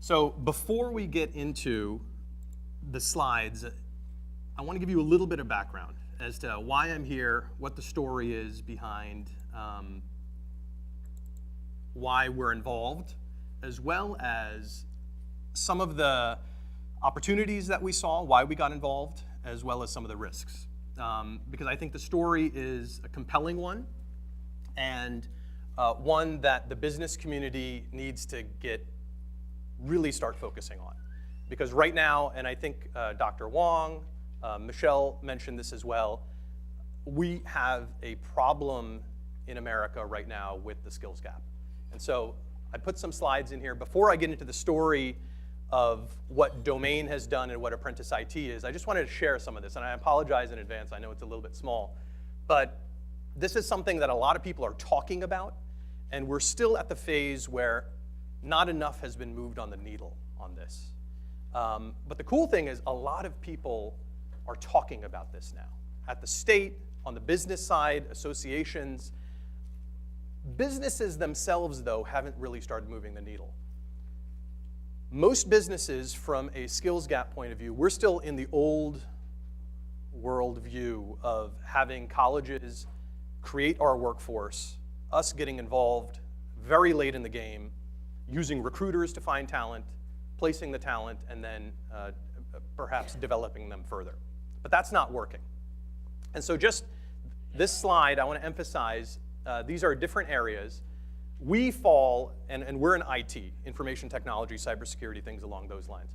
So before we get into the slides, I want to give you a little bit of background as to why I'm here, what the story is behind why we're involved, as well as some of the opportunities that we saw, why we got involved, as well as some of the risks. Because I think the story is a compelling one, and one that the business community needs to really start focusing on. Because right now, and I think Dr. Wong, Michelle mentioned this as well, we have a problem in America right now with the skills gap. And so I put some slides in here. Before I get into the story of what Domain has done and what Apprentice IT is, I just wanted to share some of this. And I apologize in advance. I know it's a little bit small. But this is something that a lot of people are talking about. And we're still at the phase where not enough has been moved on the needle on this. But the cool thing is a lot of people are talking about this now. At the state, on the business side, associations. Businesses themselves, though, haven't really started moving the needle. Most businesses, from a skills gap point of view, we're still in the old world view of having colleges create our workforce, us getting involved very late in the game, using recruiters to find talent, placing the talent, and then perhaps developing them further. But that's not working. And so just this slide, I want to emphasize, these are different areas. We fall, and we're in IT, information technology, cybersecurity, things along those lines.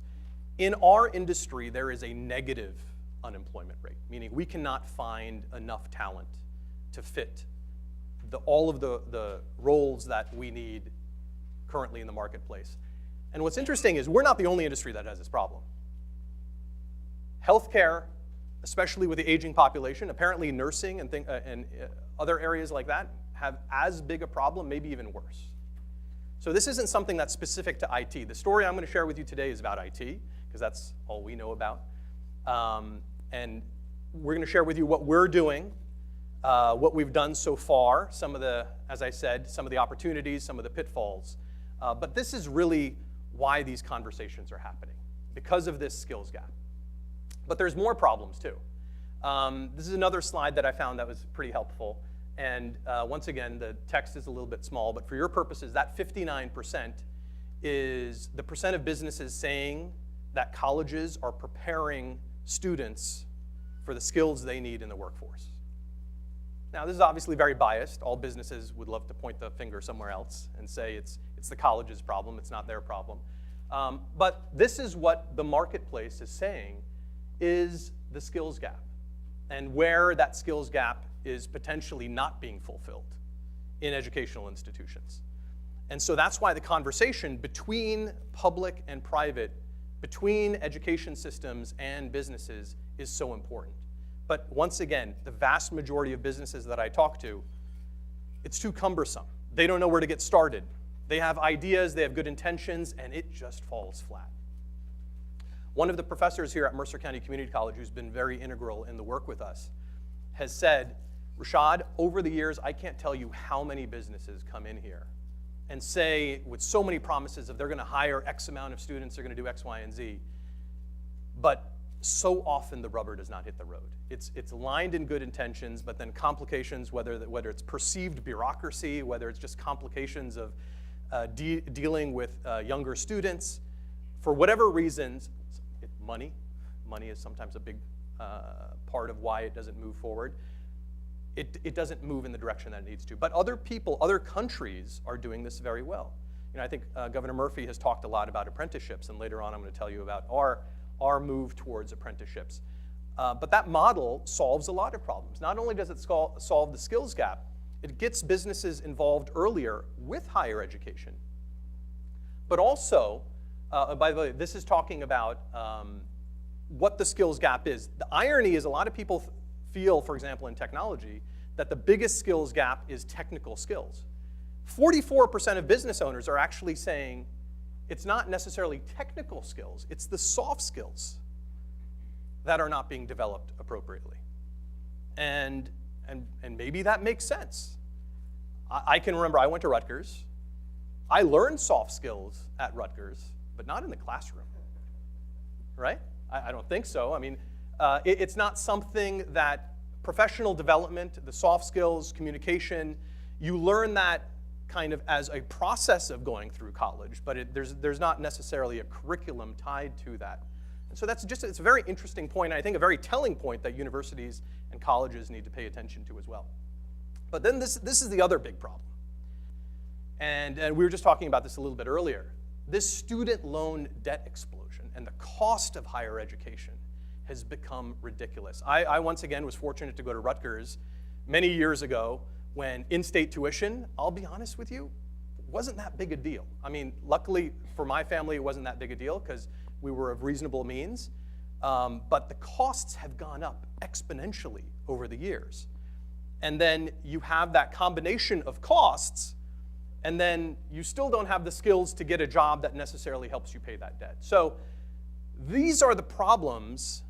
In our industry, there is a negative unemployment rate, meaning we cannot find enough talent to fit all of the roles that we need currently in the marketplace. And what's interesting is we're not the only industry that has this problem. Healthcare, especially with the aging population, apparently nursing and other areas like that have as big a problem, maybe even worse. So this isn't something that's specific to IT. The story I'm going to share with you today is about IT, because that's all we know about. And we're going to share with you what we're doing, what we've done so far, some of the, as I said, some of the opportunities, some of the pitfalls. But this is really why these conversations are happening, because of this skills gap. But there's more problems too. This is another slide that I found that was pretty helpful. And once again, the text is a little bit small, but for your purposes, that 59% is the percent of businesses saying that colleges are preparing students for the skills they need in the workforce. Now, this is obviously very biased. All businesses would love to point the finger somewhere else and say it's the college's problem, it's not their problem. But this is what the marketplace is saying is the skills gap, and where that skills gap is potentially not being fulfilled in educational institutions. And so that's why the conversation between public and private, between education systems and businesses is so important. But once again, the vast majority of businesses that I talk to, it's too cumbersome. They don't know where to get started. They have ideas, they have good intentions, and it just falls flat. One of the professors here at Mercer County Community College, who's been very integral in the work with us, has said, Rashaad, over the years, I can't tell you how many businesses come in here and say, with so many promises of they're going to hire X amount of students, they're going to do X, Y, and Z, but so often the rubber does not hit the road. It's lined in good intentions, but then complications, whether it's perceived bureaucracy, whether it's just complications of dealing with younger students, for whatever reasons, money is sometimes a big part of why it doesn't move forward. It doesn't move in the direction that it needs to. But other people, other countries are doing this very well. You know, I think Governor Murphy has talked a lot about apprenticeships, and later on I'm going to tell you about our move towards apprenticeships. But that model solves a lot of problems. Not only does it solve the skills gap, it gets businesses involved earlier with higher education. But also, by the way, this is talking about what the skills gap is. The irony is a lot of people feel, for example, in technology, that the biggest skills gap is technical skills. 44% of business owners are actually saying it's not necessarily technical skills, it's the soft skills that are not being developed appropriately. And maybe that makes sense. I can remember I went to Rutgers. I learned soft skills at Rutgers, but not in the classroom, right? I don't think so. I mean, it's not something that professional development, the soft skills, communication, you learn that kind of as a process of going through college, but there's not necessarily a curriculum tied to that. And so it's a very interesting point, and I think a very telling point that universities and colleges need to pay attention to as well. But then this is the other big problem. And we were just talking about this a little bit earlier. This student loan debt explosion and the cost of higher education has become ridiculous. I once again was fortunate to go to Rutgers many years ago when in-state tuition, I'll be honest with you, wasn't that big a deal. I mean, luckily for my family, it wasn't that big a deal because we were of reasonable means. But the costs have gone up exponentially over the years. And then you have that combination of costs, and then you still don't have the skills to get a job that necessarily helps you pay that debt. So these are the problems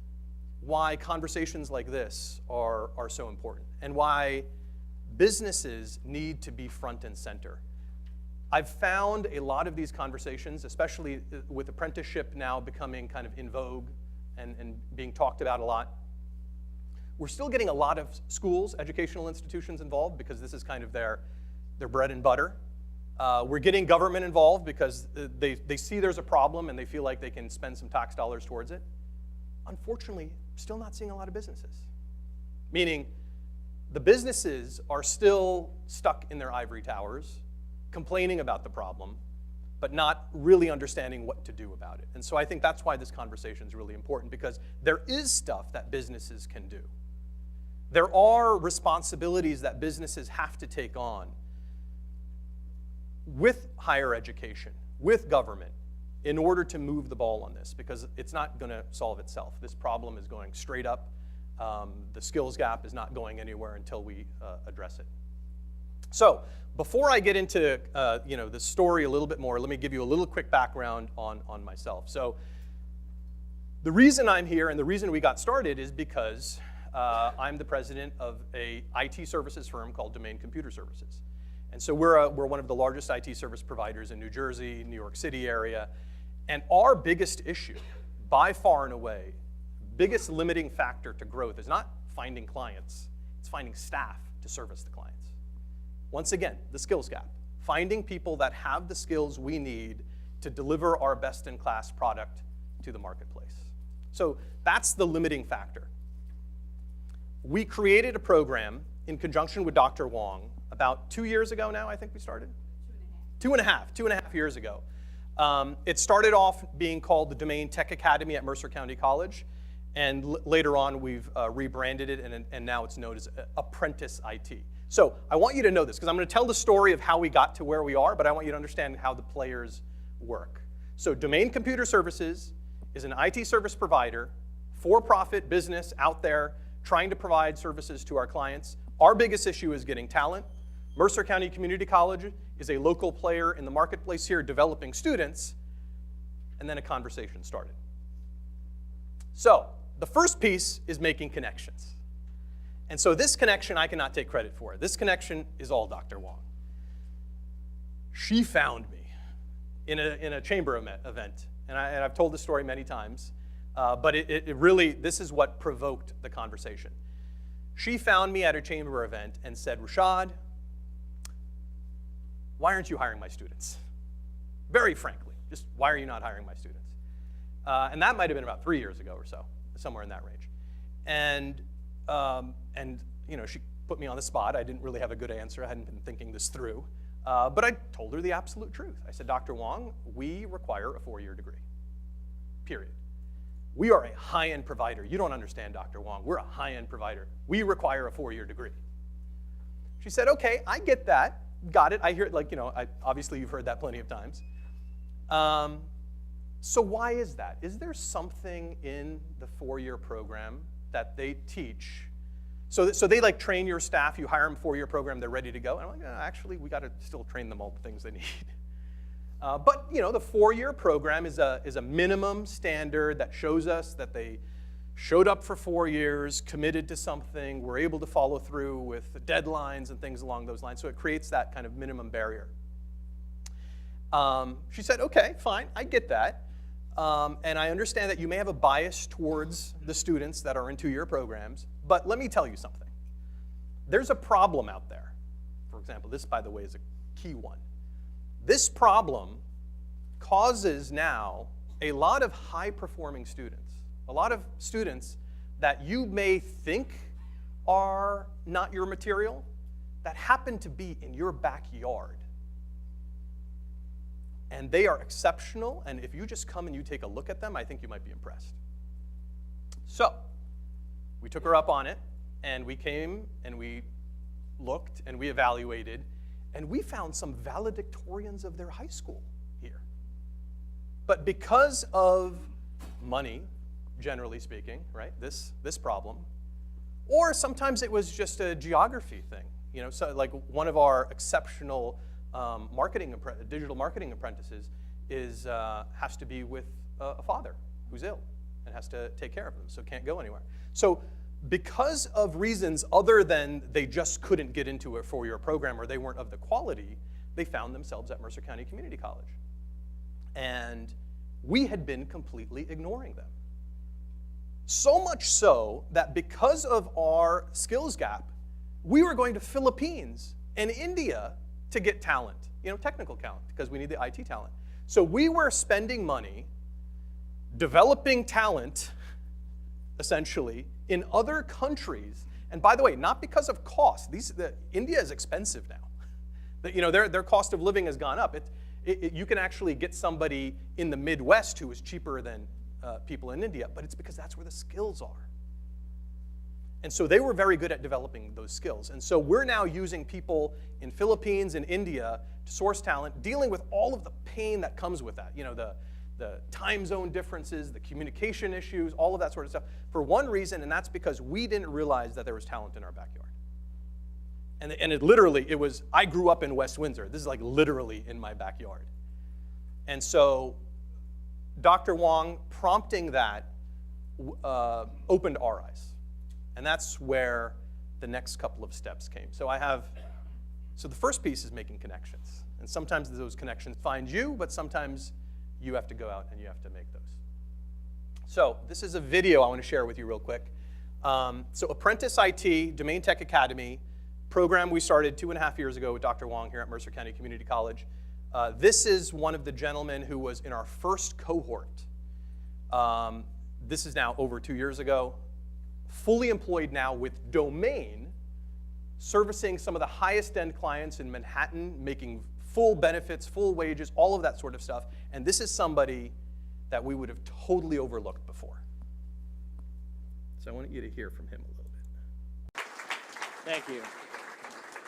why conversations like this are so important, and why businesses need to be front and center. I've found a lot of these conversations, especially with apprenticeship now becoming kind of in vogue and being talked about a lot. We're still getting a lot of schools, educational institutions involved because this is kind of their bread and butter. We're getting government involved because they see there's a problem and they feel like they can spend some tax dollars towards it. Unfortunately, still not seeing a lot of businesses. Meaning, the businesses are still stuck in their ivory towers, complaining about the problem, but not really understanding what to do about it. And so I think that's why this conversation is really important, because there is stuff that businesses can do. There are responsibilities that businesses have to take on with higher education, with government, in order to move the ball on this, because it's not going to solve itself. This problem is going straight up. The skills gap is not going anywhere until we address it. So before I get into the story a little bit more, let me give you a little quick background on myself. So the reason I'm here and the reason we got started is because I'm the president of a IT services firm called Domain Computer Services. And so we're one of the largest IT service providers in New Jersey, New York City area. And our biggest issue, by far and away, biggest limiting factor to growth is not finding clients, it's finding staff to service the clients. Once again, the skills gap. Finding people that have the skills we need to deliver our best-in-class product to the marketplace. So that's the limiting factor. We created a program in conjunction with Dr. Wong about 2 years ago now, I think we started? 2.5 years ago. It started off being called the Domain Tech Academy at Mercer County College, and later on we've rebranded it, and now it's known as Apprentice IT. So I want you to know this, because I'm going to tell the story of how we got to where we are, but I want you to understand how the players work. So Domain Computer Services is an IT service provider, for-profit business out there trying to provide services to our clients. Our biggest issue is getting talent. Mercer County Community College is a local player in the marketplace here developing students, and then a conversation started. So the first piece is making connections. And so this connection I cannot take credit for. This connection is all Dr. Wong. She found me in a chamber event, and I've told this story many times, but it really, this is what provoked the conversation. She found me at a chamber event and said, Rashaad, why aren't you hiring my students? Very frankly, just why are you not hiring my students? And that might have been about 3 years ago or so, somewhere in that range. And she put me on the spot. I didn't really have a good answer. I hadn't been thinking this through. But I told her the absolute truth. I said, Dr. Wong, we require a 4-year degree, period. We are a high-end provider. You don't understand, Dr. Wong. We're a high-end provider. We require a 4-year degree. She said, okay, I get that. Got it. I hear it, obviously you've heard that plenty of times. So why is that? Is there something in the 4-year program that they teach? So they train your staff, you hire them 4-year program, they're ready to go. And I'm like, actually, we got to still train them all the things they need. But the 4-year program is a minimum standard that shows us that they showed up for 4 years, committed to something, were able to follow through with deadlines and things along those lines. So it creates that kind of minimum barrier. She said, okay, fine, I get that. And I understand that you may have a bias towards the students that are in two-year programs, but let me tell you something. There's a problem out there. For example, this, by the way, is a key one. This problem causes now a lot of high-performing students, a lot of students that you may think are not your material, that happen to be in your backyard. And they are exceptional, and if you just come and you take a look at them, I think you might be impressed. So, we took her up on it, and we came and we looked and we evaluated, and we found some valedictorians of their high school here. But because of money, generally speaking, right, this problem, or sometimes it was just a geography thing. You know, so like one of our exceptional digital marketing apprentices has to be with a father who's ill and has to take care of them, so can't go anywhere. So because of reasons other than they just couldn't get into a four-year program or they weren't of the quality, they found themselves at Mercer County Community College. And we had been completely ignoring them. So much so that because of our skills gap, we were going to Philippines and India to get talent, you know, technical talent, because we need the IT talent. So we were spending money developing talent, essentially, in other countries. And by the way, not because of cost. India is expensive now. You know, their cost of living has gone up. You can actually get somebody in the Midwest who is cheaper than people in India, but it's because that's where the skills are. And so they were very good at developing those skills. And so we're now using people in Philippines and India to source talent, dealing with all of the pain that comes with that. You know, the time zone differences, the communication issues, all of that sort of stuff, for one reason, and that's because we didn't realize that there was talent in our backyard. And it was, I grew up in West Windsor. This is like literally in my backyard. And so Dr. Wong prompting that opened our eyes. And that's where the next couple of steps came. So the first piece is making connections. And sometimes those connections find you, but sometimes you have to go out and you have to make those. So this is a video I want to share with you real quick. So Apprentice IT, Domain Tech Academy, program we started 2.5 years ago with Dr. Wong here at Mercer County Community College. This is one of the gentlemen who was in our first cohort. This is now over 2 years ago. Fully employed now with Domain, servicing some of the highest end clients in Manhattan, making full benefits, full wages, all of that sort of stuff. And this is somebody that we would have totally overlooked before. So I want you to hear from him a little bit. Thank you.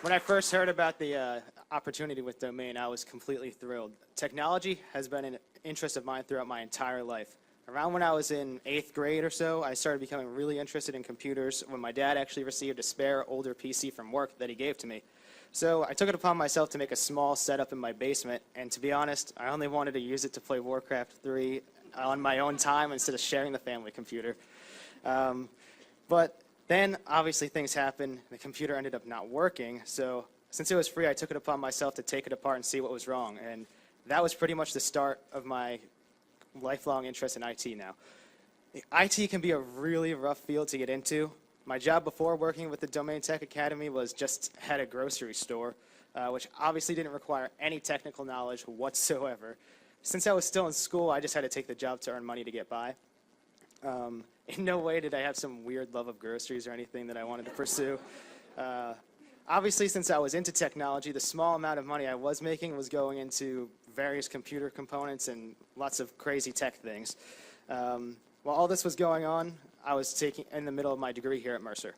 When I first heard about the opportunity with Domain, I was completely thrilled. Technology has been an interest of mine throughout my entire life. Around when I was in 8th grade or so, I started becoming really interested in computers when my dad actually received a spare older PC from work that he gave to me. So I took it upon myself to make a small setup in my basement, and to be honest, I only wanted to use it to play Warcraft 3 on my own time instead of sharing the family computer. But then, obviously, things happened. The computer ended up not working, so since it was free, I took it upon myself to take it apart and see what was wrong, and that was pretty much the start of my lifelong interest in IT now. IT can be a really rough field to get into. My job before working with the Domain Tech Academy was just at a grocery store, which obviously didn't require any technical knowledge whatsoever. Since I was still in school, I just had to take the job to earn money to get by. In no way did I have some weird love of groceries or anything that I wanted to pursue. Obviously, since I was into technology, the small amount of money I was making was going into various computer components and lots of crazy tech things. While all this was going on, I was in the middle of my degree here at Mercer.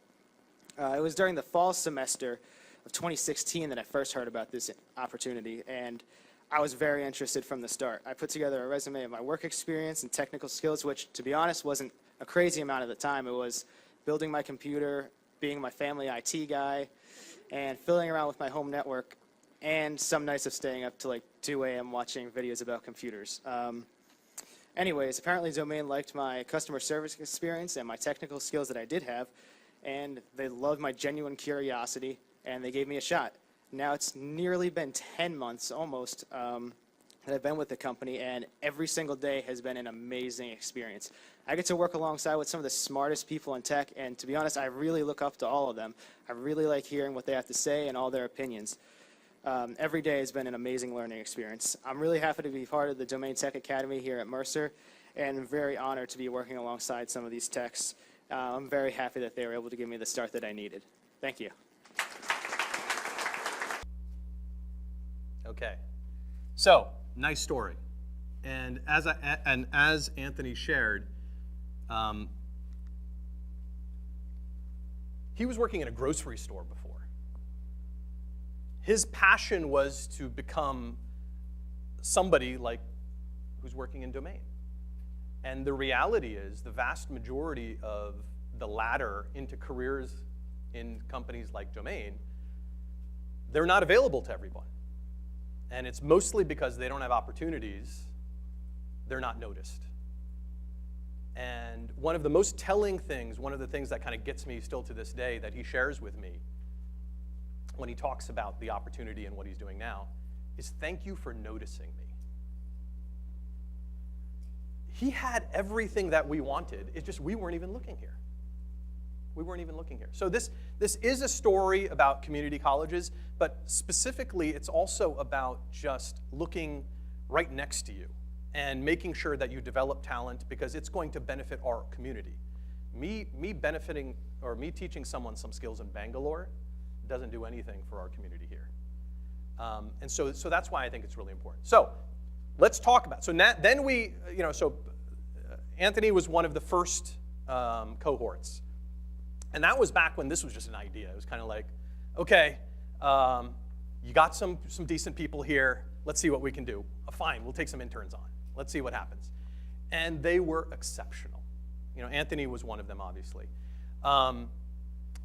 It was during the fall semester of 2016 that I first heard about this opportunity, and I was very interested from the start. I put together a resume of my work experience and technical skills, which, to be honest, wasn't a crazy amount at the time. It was building my computer, being my family IT guy, and filling around with my home network, and some nights of staying up to like 2 a.m. watching videos about computers. Anyways, apparently Domain liked my customer service experience and my technical skills that I did have, and they loved my genuine curiosity, and they gave me a shot. Now it's nearly been 10 months, almost, that I've been with the company, and every single day has been an amazing experience. I get to work alongside with some of the smartest people in tech, and to be honest, I really look up to all of them. I really like hearing what they have to say and all their opinions. Every day has been an amazing learning experience. I'm really happy to be part of the Domain Tech Academy here at Mercer, and very honored to be working alongside some of these techs. I'm very happy that they were able to give me the start that I needed. Thank you. Okay, so nice story, and as Anthony shared, he was working in a grocery store before. His passion was to become somebody like who's working in Domain, and the reality is the vast majority of the ladder into careers in companies like Domain, they're not available to everyone. And it's mostly because they don't have opportunities, they're not noticed. And one of the most telling things, one of the things that kind of gets me still to this day that he shares with me when he talks about the opportunity and what he's doing now is thank you for noticing me. He had everything that we wanted, it's just we weren't even looking here. We weren't even looking here. So this is a story about community colleges, but specifically it's also about just looking right next to you and making sure that you develop talent because it's going to benefit our community. Me benefiting or me teaching someone some skills in Bangalore doesn't do anything for our community here. And so that's why I think it's really important. So let's talk about, then we, Anthony was one of the first cohorts. And that was back when this was just an idea. It was kind of like, okay, you got some decent people here. Let's see what we can do. Fine, we'll take some interns on. Let's see what happens. And they were exceptional. Anthony was one of them, obviously.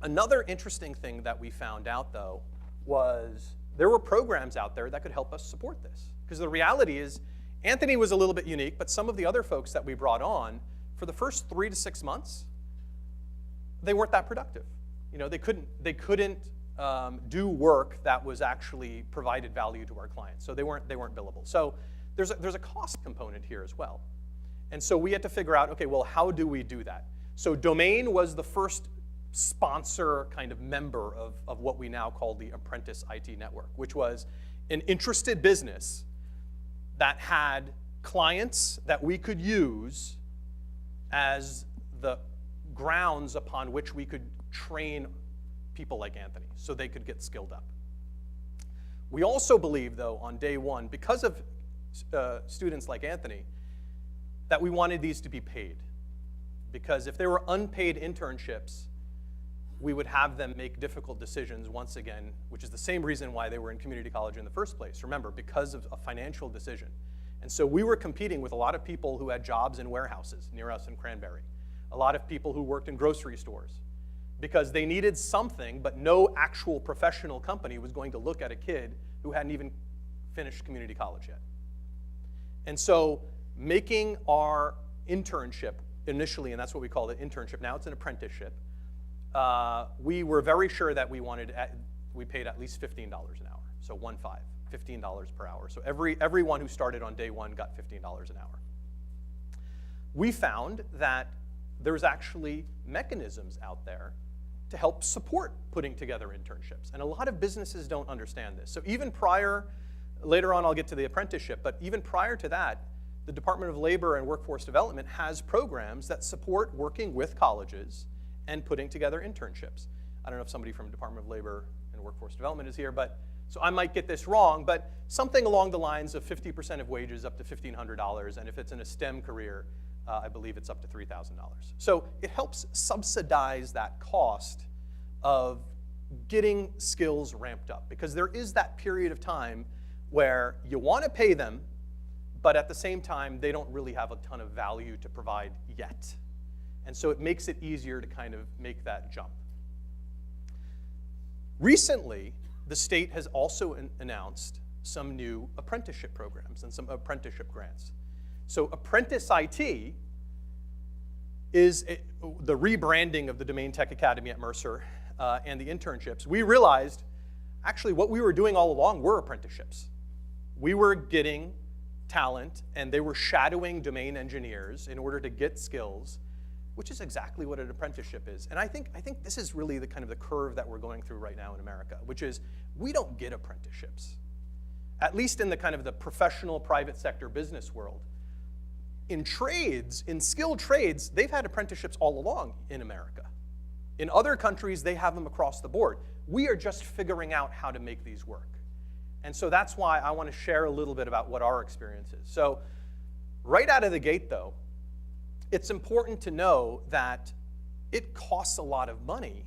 Another interesting thing that we found out, though, was there were programs out there that could help us support this. Because the reality is, Anthony was a little bit unique, but some of the other folks that we brought on, for the first 3 to 6 months, they weren't that productive. They couldn't do work that was actually provided value to our clients. So they weren't billable. So there's a cost component here as well. And so we had to figure out, okay, well, how do we do that? So Domain was the first sponsor kind of member of what we now call the Apprentice IT Network, which was an interested business that had clients that we could use as the grounds upon which we could train people like Anthony so they could get skilled up. We also believe, though, on day one, because of students like Anthony, that we wanted these to be paid. Because if they were unpaid internships, we would have them make difficult decisions once again, which is the same reason why they were in community college in the first place. Remember, because of a financial decision. And so we were competing with a lot of people who had jobs in warehouses near us in Cranberry. A lot of people who worked in grocery stores because they needed something, but no actual professional company was going to look at a kid who hadn't even finished community college yet. And so making our internship initially, and that's what we call the internship, now it's an apprenticeship, we were very sure that we paid at least $15 an hour, so $15 per hour. So everyone who started on day one got $15 an hour. We found that there's actually mechanisms out there to help support putting together internships. And a lot of businesses don't understand this. So even later on I'll get to the apprenticeship, but even prior to that, the Department of Labor and Workforce Development has programs that support working with colleges and putting together internships. I don't know if somebody from Department of Labor and Workforce Development is here, but so I might get this wrong, but something along the lines of 50% of wages up to $1,500, and if it's in a STEM career, I believe it's up to $3,000. So it helps subsidize that cost of getting skills ramped up, because there is that period of time where you want to pay them, but at the same time, they don't really have a ton of value to provide yet. And so it makes it easier to kind of make that jump. Recently, the state has also announced some new apprenticeship programs and some apprenticeship grants. So Apprentice IT is the rebranding of the Domain Tech Academy at Mercer and the internships. We realized actually what we were doing all along were apprenticeships. We were getting talent, and they were shadowing domain engineers in order to get skills, which is exactly what an apprenticeship is. And I think this is really the kind of the curve that we're going through right now in America, which is we don't get apprenticeships, at least in the kind of the professional private sector business world. In trades, in skilled trades, they've had apprenticeships all along in America. In other countries, they have them across the board. We are just figuring out how to make these work. And so that's why I want to share a little bit about what our experience is. So right out of the gate, though, it's important to know that it costs a lot of money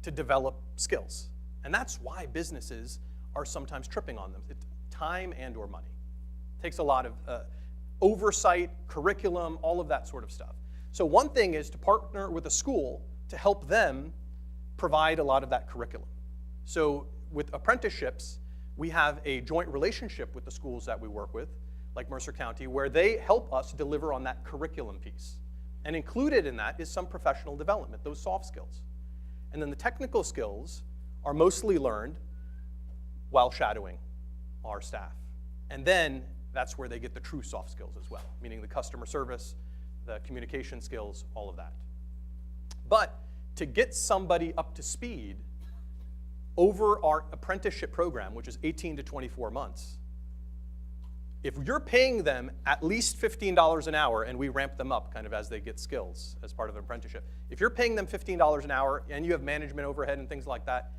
to develop skills. And that's why businesses are sometimes tripping on them. It's time and or money. It takes a lot of oversight, curriculum, all of that sort of stuff. So one thing is to partner with a school to help them provide a lot of that curriculum. So with apprenticeships, we have a joint relationship with the schools that we work with, like Mercer County, where they help us deliver on that curriculum piece. And included in that is some professional development, those soft skills. And then the technical skills are mostly learned while shadowing our staff. And then that's where they get the true soft skills as well, meaning the customer service, the communication skills, all of that. But to get somebody up to speed over our apprenticeship program, which is 18 to 24 months, if you're paying them at least $15 an hour, and we ramp them up kind of as they get skills as part of an apprenticeship, if you're paying them $15 an hour and you have management overhead and things like that,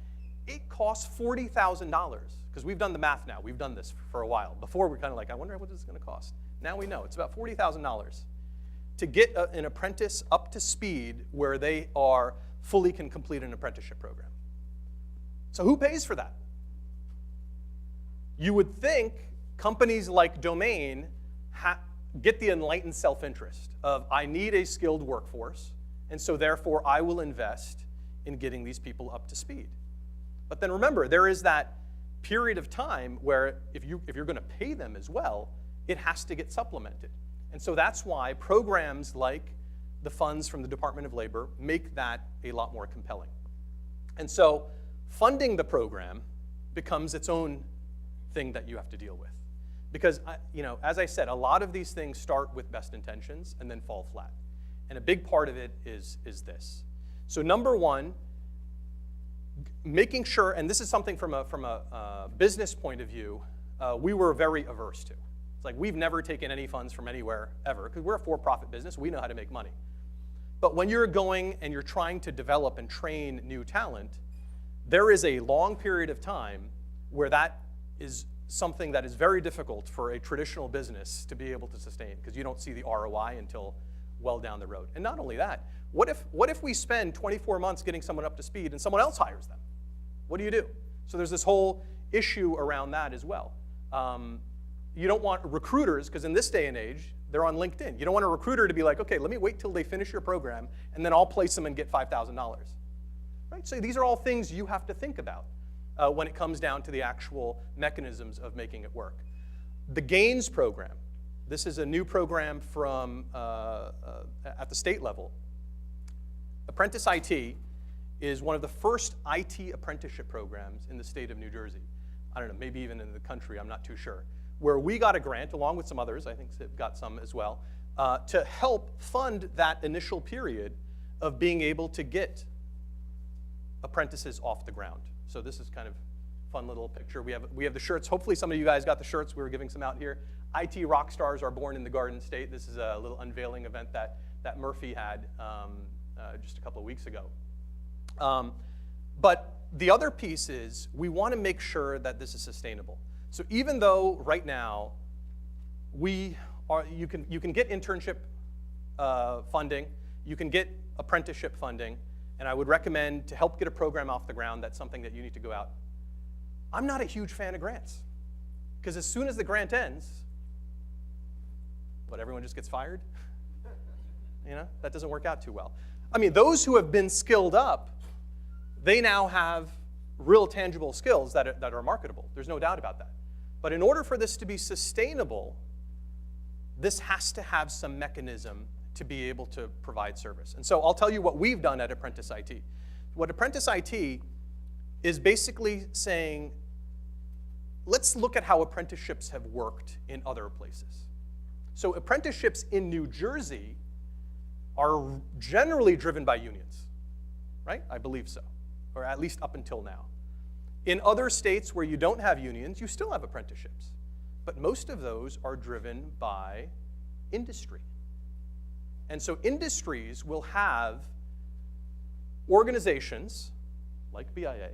it costs $40,000. Because we've done the math now. We've done this for a while. Before, we're kind of like, I wonder what this is going to cost. Now we know. It's about $40,000 to get an apprentice up to speed where they are fully can complete an apprenticeship program. So who pays for that? You would think companies like Domain get the enlightened self-interest of, I need a skilled workforce, and so therefore I will invest in getting these people up to speed. But then remember, there is that period of time where if you're going to pay them as well, it has to get supplemented. And so that's why programs like the funds from the Department of Labor make that a lot more compelling. And so funding the program becomes its own thing that you have to deal with. Because, as I said, a lot of these things start with best intentions and then fall flat. And a big part of it is this. So number one, making sure, and this is something from a business point of view, we were very averse to. It's like we've never taken any funds from anywhere ever, because we're a for-profit business, we know how to make money. But when you're going and you're trying to develop and train new talent, there is a long period of time where that is something that is very difficult for a traditional business to be able to sustain, because you don't see the ROI until well down the road. And not only that, what if we spend 24 months getting someone up to speed and someone else hires them? What do you do? So there's this whole issue around that as well. You don't want recruiters, because in this day and age, they're on LinkedIn. You don't want a recruiter to be like, okay, let me wait till they finish your program, and then I'll place them and get $5,000. Right? So these are all things you have to think about when it comes down to the actual mechanisms of making it work. The Gains program. This is a new program from at the state level. Apprentice IT is one of the first IT apprenticeship programs in the state of New Jersey. I don't know, maybe even in the country, I'm not too sure. Where we got a grant, along with some others, I think they've got some as well, to help fund that initial period of being able to get apprentices off the ground. So this is kind of a fun little picture. We have the shirts. Hopefully some of you guys got the shirts. We were giving some out here. IT rock stars are born in the Garden State. This is a little unveiling event that Murphy had just a couple of weeks ago. But the other piece is we want to make sure that this is sustainable. So even though right now you can get internship funding, you can get apprenticeship funding, and I would recommend to help get a program off the ground, that's something that you need to go out. I'm not a huge fan of grants, because as soon as the grant ends, everyone just gets fired? That doesn't work out too well. I mean, those who have been skilled up, they now have real tangible skills that are marketable. There's no doubt about that. But in order for this to be sustainable, this has to have some mechanism to be able to provide service. And so I'll tell you what we've done at Apprentice IT. What Apprentice IT is basically saying, let's look at how apprenticeships have worked in other places. So apprenticeships in New Jersey are generally driven by unions, right? I believe so, or at least up until now. In other states where you don't have unions, you still have apprenticeships. But most of those are driven by industry. And so industries will have organizations like BIA,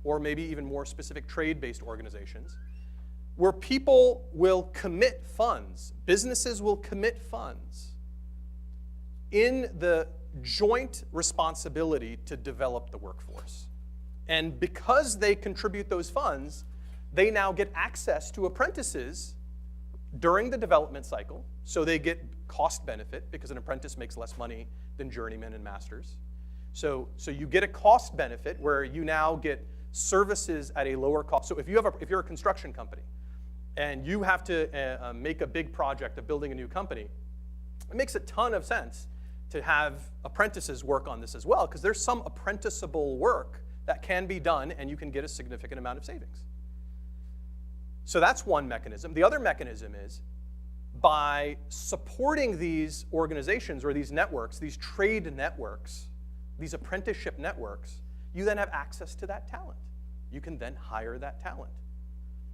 or maybe even more specific trade-based organizations, where people will commit funds, businesses will commit funds in the joint responsibility to develop the workforce. And because they contribute those funds, they now get access to apprentices during the development cycle, so they get cost benefit because an apprentice makes less money than journeymen and masters. So you get a cost benefit where you now get services at a lower cost. So if you're a construction company and you have to make a big project of building a new company, it makes a ton of sense to have apprentices work on this as well, because there's some apprenticeable work that can be done and you can get a significant amount of savings. So that's one mechanism. The other mechanism is by supporting these organizations or these networks, these trade networks, these apprenticeship networks, you then have access to that talent. You can then hire that talent.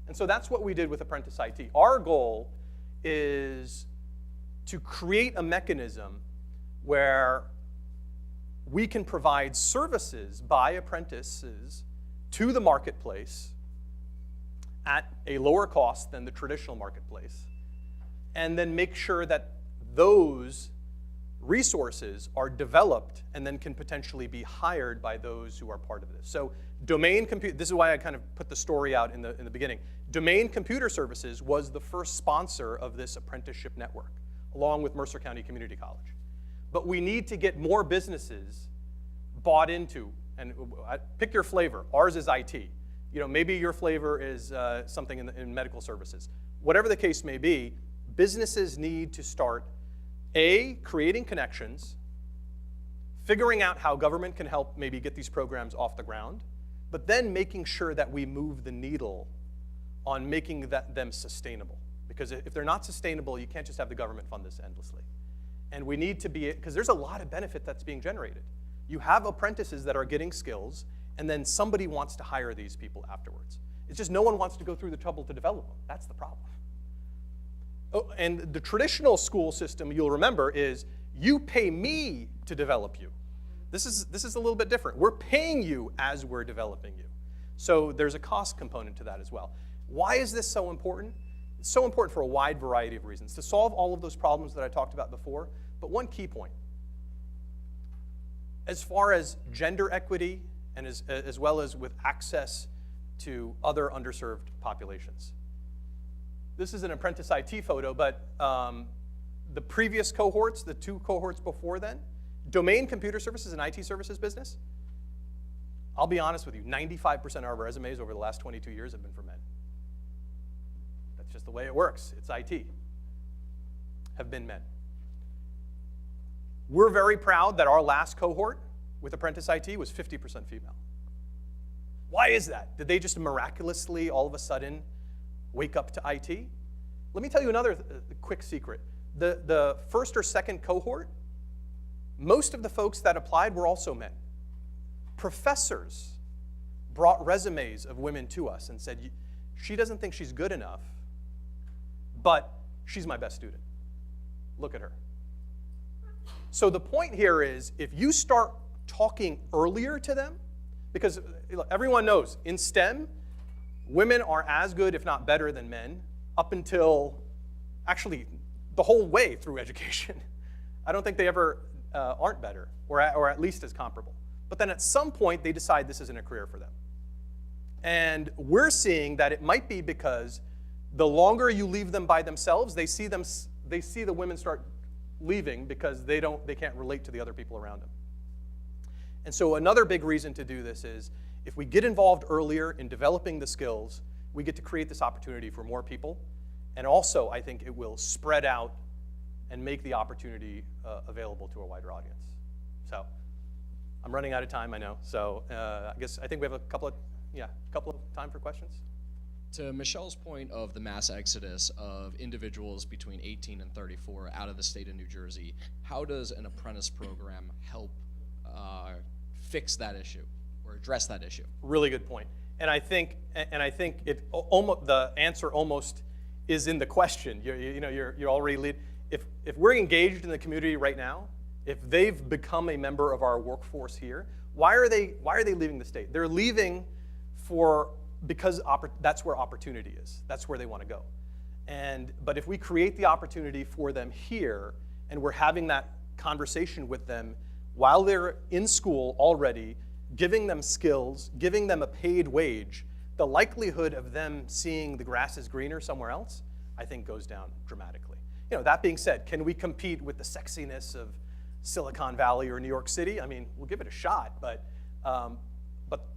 And so that's what we did with Apprentice IT. Our goal is to create a mechanism where we can provide services by apprentices to the marketplace at a lower cost than the traditional marketplace, and then make sure that those resources are developed and then can potentially be hired by those who are part of this. So this is why I kind of put the story out in the beginning. Domain Computer Services was the first sponsor of this apprenticeship network, along with Mercer County Community College. But we need to get more businesses bought into, and pick your flavor. Ours is IT. Maybe your flavor is something in medical services. Whatever the case may be, businesses need to start creating connections, figuring out how government can help maybe get these programs off the ground, but then making sure that we move the needle on making them sustainable. Because if they're not sustainable, you can't just have the government fund this endlessly. And we need to because there's a lot of benefit that's being generated. You have apprentices that are getting skills, and then somebody wants to hire these people afterwards. It's just no one wants to go through the trouble to develop them. That's the problem. Oh, and the traditional school system, you'll remember, is you pay me to develop you. This is a little bit different. We're paying you as we're developing you. So there's a cost component to that as well. Why is this so important? It's so important for a wide variety of reasons. To solve all of those problems that I talked about before, but one key point. As far as gender equity, and as well as with access to other underserved populations. This is an apprentice IT photo, but the previous cohorts, the two cohorts before then, domain computer services and IT services business, I'll be honest with you, 95% of our resumes over the last 22 years have been for men. That's just the way it works. It's IT. Have been men. We're very proud that our last cohort with Apprentice IT was 50% female. Why is that? Did they just miraculously, all of a sudden, wake up to IT? Let me tell you another quick secret. The first or second cohort, most of the folks that applied were also men. Professors brought resumes of women to us and said, she doesn't think she's good enough, but she's my best student. Look at her. So the point here is, if you start talking earlier to them, because everyone knows in STEM, women are as good, if not better than men, up until actually the whole way through education. I don't think they ever aren't better, or at least as comparable. But then at some point, they decide this isn't a career for them. And we're seeing that it might be because the longer you leave them by themselves, they see the women start leaving because they can't relate to the other people around them. And so another big reason to do this is, if we get involved earlier in developing the skills, we get to create this opportunity for more people. And also, I think it will spread out and make the opportunity available to a wider audience. So I'm running out of time, I know. So I think we have a couple of time for questions. To Michelle's point of the mass exodus of individuals between 18 and 34 out of the state of New Jersey, how does an apprentice program help fix that issue or address that issue? Really good point. And I think it almost, the answer almost is in the question. You're already lead. If we're engaged in the community right now, if they've become a member of our workforce here, why are they leaving the state? They're leaving because that's where opportunity is. That's where they want to go. But if we create the opportunity for them here, and we're having that conversation with them while they're in school already, giving them skills, giving them a paid wage, the likelihood of them seeing the grass is greener somewhere else, I think, goes down dramatically. That being said, can we compete with the sexiness of Silicon Valley or New York City? I mean, we'll give it a shot, but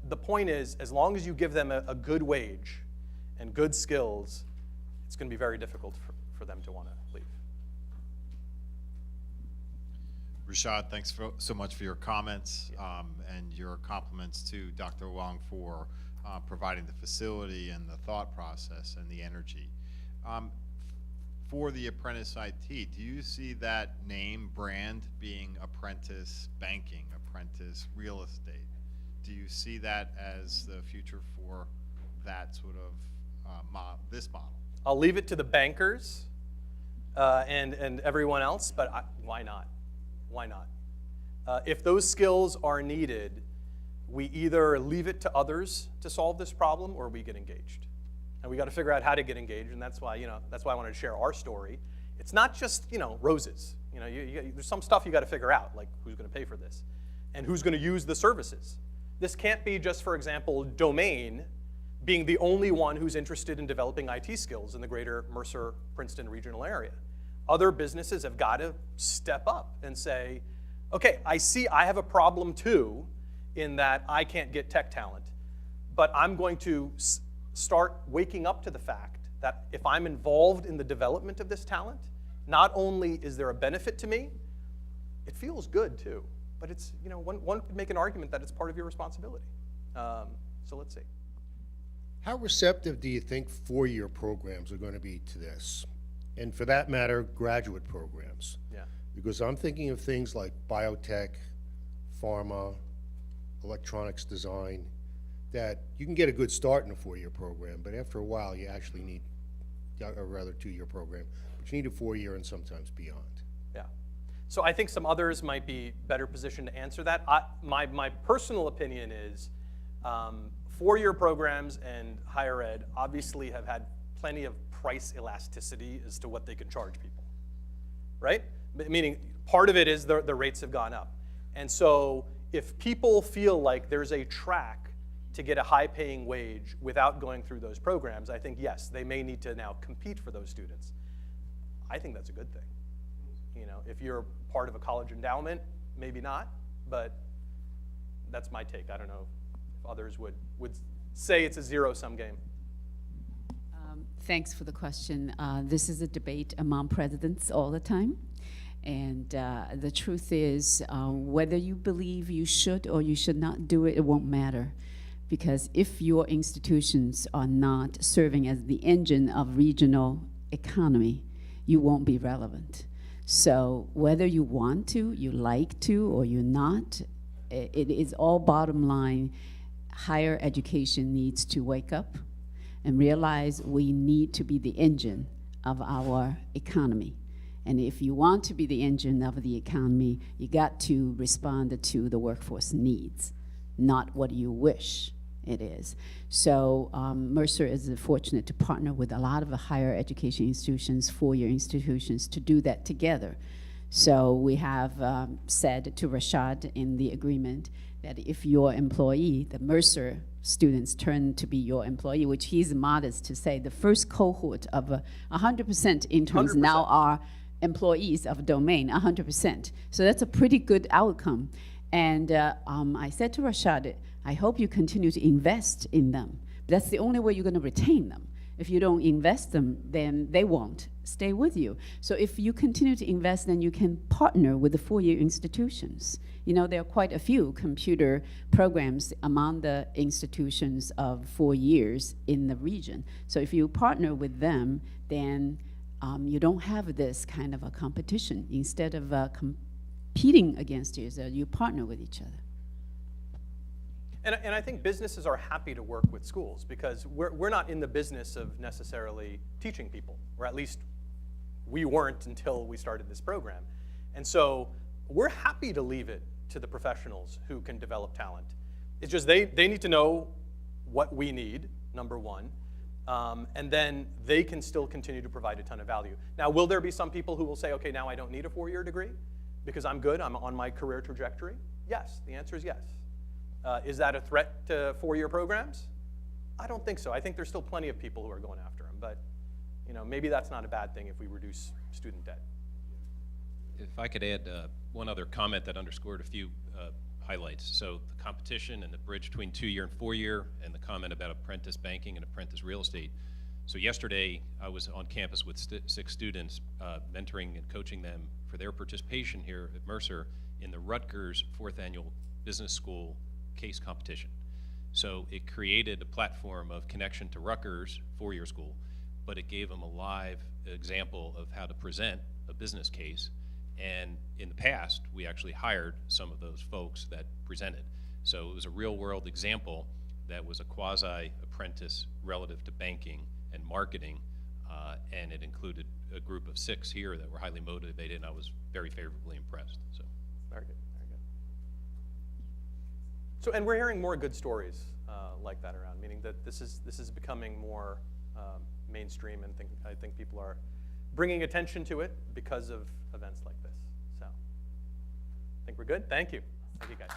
the point is, as long as you give them a good wage and good skills, it's going to be very difficult for them to want to leave. Rashaad, thanks so much for your comments and your compliments to Dr. Wong for providing the facility and the thought process and the energy. For the apprentice IT, do you see that name brand being apprentice banking, apprentice real estate? Do you see that as the future for that sort of this model? I'll leave it to the bankers and everyone else, but why not? Why not? If those skills are needed, we either leave it to others to solve this problem or we get engaged. And we got to figure out how to get engaged, and that's why I wanted to share our story. It's not just roses. There's some stuff you got to figure out, like who's going to pay for this, and who's going to use the services. This can't be just, for example, Domain being the only one who's interested in developing IT skills in the greater Mercer-Princeton regional area. Other businesses have got to step up and say, okay, I see I have a problem too in that I can't get tech talent, but I'm going to start waking up to the fact that if I'm involved in the development of this talent, not only is there a benefit to me, it feels good too. But it's, one could make an argument that it's part of your responsibility. So let's see. How receptive do you think four-year programs are going to be to this? And for that matter, graduate programs? Yeah. Because I'm thinking of things like biotech, pharma, electronics design, that you can get a good start in a four-year program, but after a while you actually need, or rather two-year program, but you need a four-year and sometimes beyond. Yeah. So I think some others might be better positioned to answer that. My personal opinion is four-year programs and higher ed obviously have had plenty of price elasticity as to what they can charge people, right? Meaning part of it is the rates have gone up. And so if people feel like there's a track to get a high-paying wage without going through those programs, I think, yes, they may need to now compete for those students. I think that's a good thing. If you're part of a college endowment, maybe not, but that's my take. I don't know if others would say it's a zero-sum game. Thanks for the question. This is a debate among presidents all the time. And the truth is, whether you believe you should or you should not do it, it won't matter. Because if your institutions are not serving as the engine of regional economy, you won't be relevant. So whether you want to, you like to, or you're not, it is all bottom line. Higher education needs to wake up and realize we need to be the engine of our economy. And if you want to be the engine of the economy, you got to respond to the workforce needs, not what you wish it is. So Mercer is fortunate to partner with a lot of the higher education institutions, four-year institutions, to do that together. So we have said to Rashaad in the agreement that if your employee, the Mercer students turn to be your employee, which he's modest to say, the first cohort of 100% interns 100%. Now are employees of Domain, 100%. So that's a pretty good outcome. And I said to Rashaad, I hope you continue to invest in them. That's the only way you're going to retain them. If you don't invest them, then they won't. stay with you. So if you continue to invest, then you can partner with the four-year institutions. You know, there are quite a few computer programs among the institutions of 4 years in the region. So if you partner with them, then you don't have this kind of a competition. Instead of competing against each other, you partner with each other. And I think businesses are happy to work with schools because we're not in the business of necessarily teaching people, or at least we weren't until we started this program. And so we're happy to leave it to the professionals who can develop talent. It's just they need to know what we need, number one, and then they can still continue to provide a ton of value. Now, will there be some people who will say, okay, now I don't need a 4-year degree because I'm good, I'm on my career trajectory? Yes, the answer is yes. Is that a threat to 4-year programs? I don't think so. I think there's still plenty of people who are going after them, but you know, maybe that's not a bad thing if we reduce student debt. If I could add one other comment that underscored a few highlights. So the competition and the bridge between 2-year and 4-year, and the comment about apprentice banking and apprentice real estate. So yesterday, I was on campus with 6 students, mentoring and coaching them for their participation here at Mercer in the Rutgers 4th Annual Business School case competition. So it created a platform of connection to Rutgers 4-year school, but it gave them a live example of how to present a business case. And in the past, we actually hired some of those folks that presented. So it was a real world example that was a quasi-apprentice relative to banking and marketing, and it included a group of 6 here that were highly motivated, and I was very favorably impressed. So. Very good, very good. So, and we're hearing more good stories like that around, meaning that this is becoming more mainstream, and I think people are bringing attention to it because of events like this. So, I think we're good. Thank you. Thank you, guys.